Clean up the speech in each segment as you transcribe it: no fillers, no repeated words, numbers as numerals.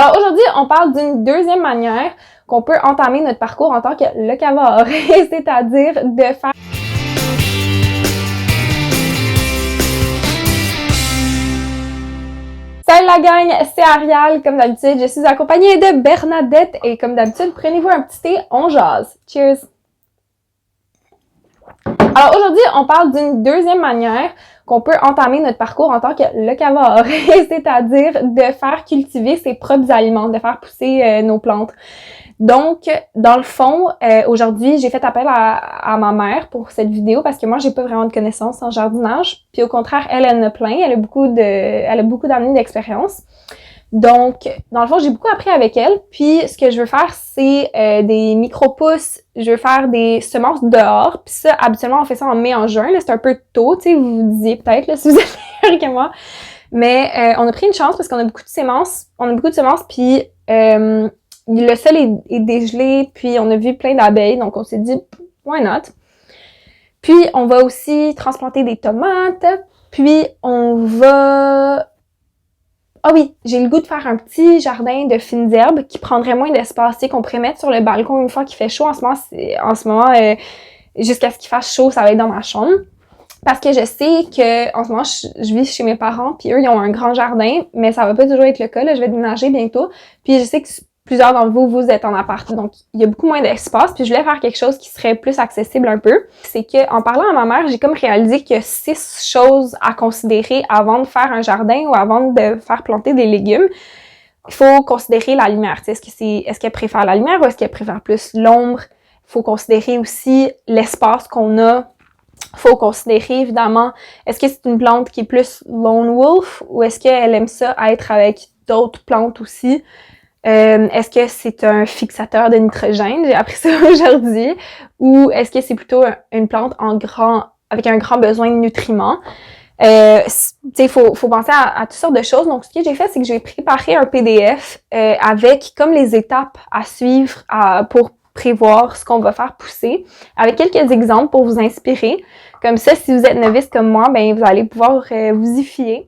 Alors aujourd'hui, on parle d'une deuxième manière qu'on peut entamer notre parcours en tant que locavore, c'est-à-dire de faire... Salut la gang, c'est Ariel, comme d'habitude, je suis accompagnée de Bernadette et comme d'habitude, prenez-vous un petit thé, on jase. Cheers! Alors aujourd'hui, on parle d'une deuxième manière qu'on peut entamer notre parcours en tant que locavore, c'est-à-dire de faire cultiver ses propres aliments, de faire pousser nos plantes. Donc, dans le fond, aujourd'hui, j'ai fait appel à ma mère pour cette vidéo parce que moi, j'ai pas vraiment de connaissances en jardinage. Puis au contraire, elle en a plein. Elle a beaucoup d'années d'expérience. Donc, dans le fond, j'ai beaucoup appris avec elle. Puis, ce que je veux faire, c'est des micro-pousses. Je veux faire des semences dehors. Puis ça, habituellement, on fait ça en mai, en juin. Là, c'est un peu tôt, tu sais, vous vous disiez peut-être, là, si vous êtes meilleur que moi. Mais on a pris une chance parce qu'on a beaucoup de semences. Puis le sol est dégelé. Puis on a vu plein d'abeilles. Donc, on s'est dit, why not? Puis, on va aussi transplanter des tomates. Puis, on va... Ah oui, j'ai le goût de faire un petit jardin de fines herbes qui prendrait moins d'espace, tu sais, qu'on pourrait mettre sur le balcon une fois qu'il fait chaud. En ce moment, jusqu'à ce qu'il fasse chaud, ça va être dans ma chambre. Parce que je sais que en ce moment, je vis chez mes parents, puis eux, ils ont un grand jardin, mais ça va pas toujours être le cas, là, je vais déménager bientôt. Puis je sais que plusieurs d'entre vous, vous êtes en appart, donc il y a beaucoup moins d'espace, puis je voulais faire quelque chose qui serait plus accessible un peu. C'est que en parlant à ma mère, j'ai comme réalisé que 6 choses à considérer avant de faire un jardin ou avant de faire planter des légumes. Il faut considérer la lumière, tu sais, est-ce qu'elle préfère la lumière ou est-ce qu'elle préfère plus l'ombre? Il faut considérer aussi l'espace qu'on a. Faut considérer, évidemment, est-ce que c'est une plante qui est plus lone wolf ou est-ce qu'elle aime ça être avec d'autres plantes aussi? Est-ce que c'est un fixateur de nitrogène? J'ai appris ça aujourd'hui. Ou est-ce que c'est plutôt une plante avec un grand besoin de nutriments? Tu sais, faut penser à toutes sortes de choses. Donc, ce que j'ai fait, c'est que j'ai préparé un PDF avec comme les étapes à suivre pour prévoir ce qu'on va faire pousser, avec quelques exemples pour vous inspirer. Comme ça, si vous êtes novice comme moi, ben vous allez pouvoir vous y fier.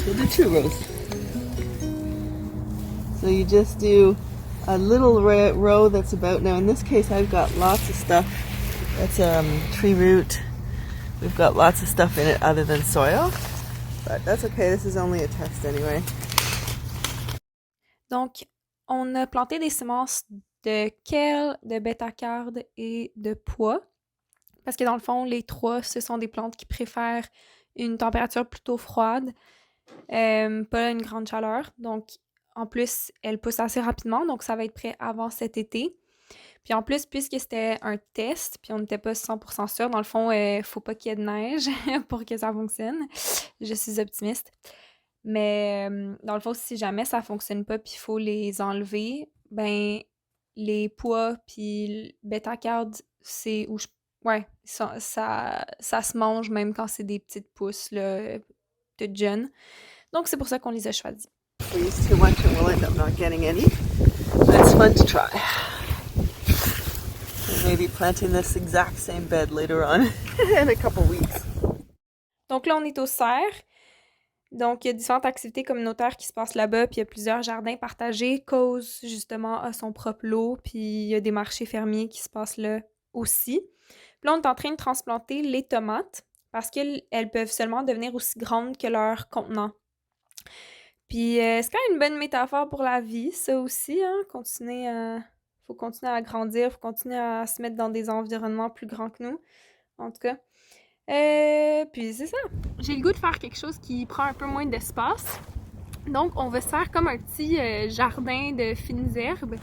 We'll do 2 rows. So you just do a little row that's about, now in this case I've got lots of stuff. That's tree root. We've got lots of stuff in it other than soil. But that's okay, this is only a test anyway. Donc, on a planté des semences de kale, de bêta-carde et de pois. Parce que dans le fond, les 3, ce sont des plantes qui préfèrent une température plutôt froide. Pas une grande chaleur. Donc, en plus, elle pousse assez rapidement. Donc, ça va être prêt avant cet été. Puis en plus, puisque c'était un test, puis on n'était pas 100% sûr, dans le fond, faut pas qu'il y ait de neige pour que ça fonctionne. Je suis optimiste. Mais dans le fond, si jamais ça fonctionne pas puis il faut les enlever, ben les pois puis bêta-carde, c'est où ça se mange même quand c'est des petites pousses là, toutes jeunes. Donc c'est pour ça qu'on les a choisis. If we use too much and we'll end up not getting any. But it's fun to try. And maybe planting this exact same bed later on in a couple weeks. Donc là, on est au cerf. Donc, il y a différentes activités communautaires qui se passent là-bas, puis il y a plusieurs jardins partagés. Cause, justement, a son propre lot, puis il y a des marchés fermiers qui se passent là aussi. Puis là, on est en train de transplanter les tomates parce qu'elles peuvent seulement devenir aussi grandes que leur contenant. Puis, c'est quand même une bonne métaphore pour la vie, ça aussi, hein? Faut continuer à grandir, faut continuer à se mettre dans des environnements plus grands que nous, en tout cas. Puis c'est ça. J'ai le goût de faire quelque chose qui prend un peu moins d'espace. Donc, on va se faire comme un petit jardin de fines herbes.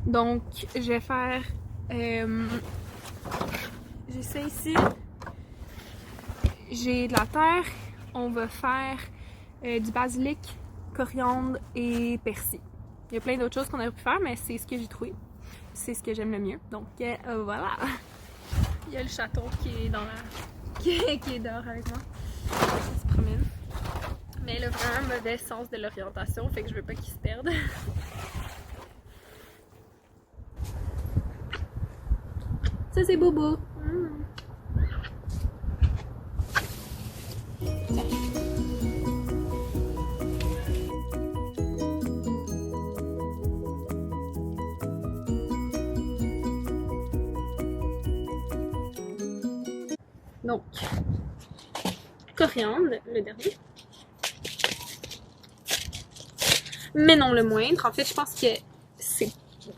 Donc, je vais faire... j'ai ça ici. J'ai de la terre. On va faire du basilic, coriandre et persil. Il y a plein d'autres choses qu'on aurait pu faire, mais c'est ce que j'ai trouvé. C'est ce que j'aime le mieux. Donc voilà. Il y a le chaton qui est dans la... qui est dehors avec moi. Il se promène. Mais il a vraiment un mauvais sens de l'orientation, fait que je veux pas qu'il se perde. Ça c'est Bobo. Donc, coriandre, le dernier. Mais non le moindre. En fait, je pense que c'est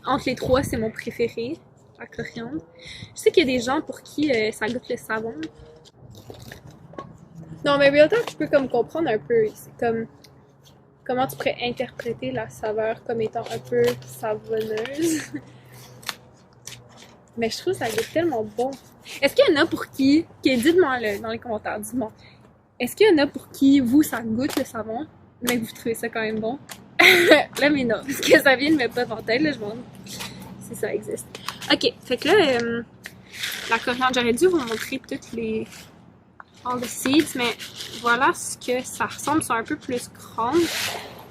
entre les trois, c'est mon préféré, la coriandre. Je sais qu'il y a des gens pour qui ça goûte le savon. Non, mais Real Talk, je peux comme comprendre un peu. C'est comme comment tu pourrais interpréter la saveur comme étant un peu savonneuse. Mais je trouve que ça goûte tellement bon. Est-ce qu'il y en a pour qui, dites-moi dans les commentaires, dites-moi. Est-ce qu'il y en a pour qui, vous, ça goûte le savon, mais que vous trouvez ça quand même bon? Là, mais non, parce que ça vient de me pop en tête, là, je me demande si ça existe. Ok, fait que là, la coriandre, j'aurais dû vous montrer toutes les... all the seeds, mais voilà ce que ça ressemble, sont un peu plus grandes,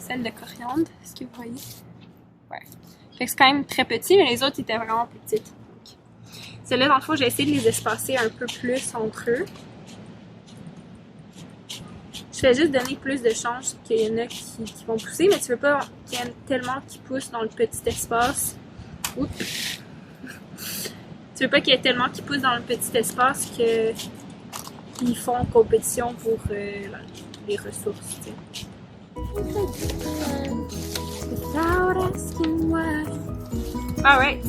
celles de coriandre, est-ce que vous voyez? Ouais. Fait que c'est quand même très petit, mais les autres étaient vraiment plus petites. Celles-là, dans le fond, j'ai essayé de les espacer un peu plus entre eux. Je vais juste donner plus de chance qu'il y en a qui vont pousser, mais tu veux pas qu'il y en ait tellement qui poussent dans le petit espace. Oups! Tu veux pas qu'il y ait tellement qui poussent dans le petit espace qu'ils font compétition pour les ressources, tu sais. Alright!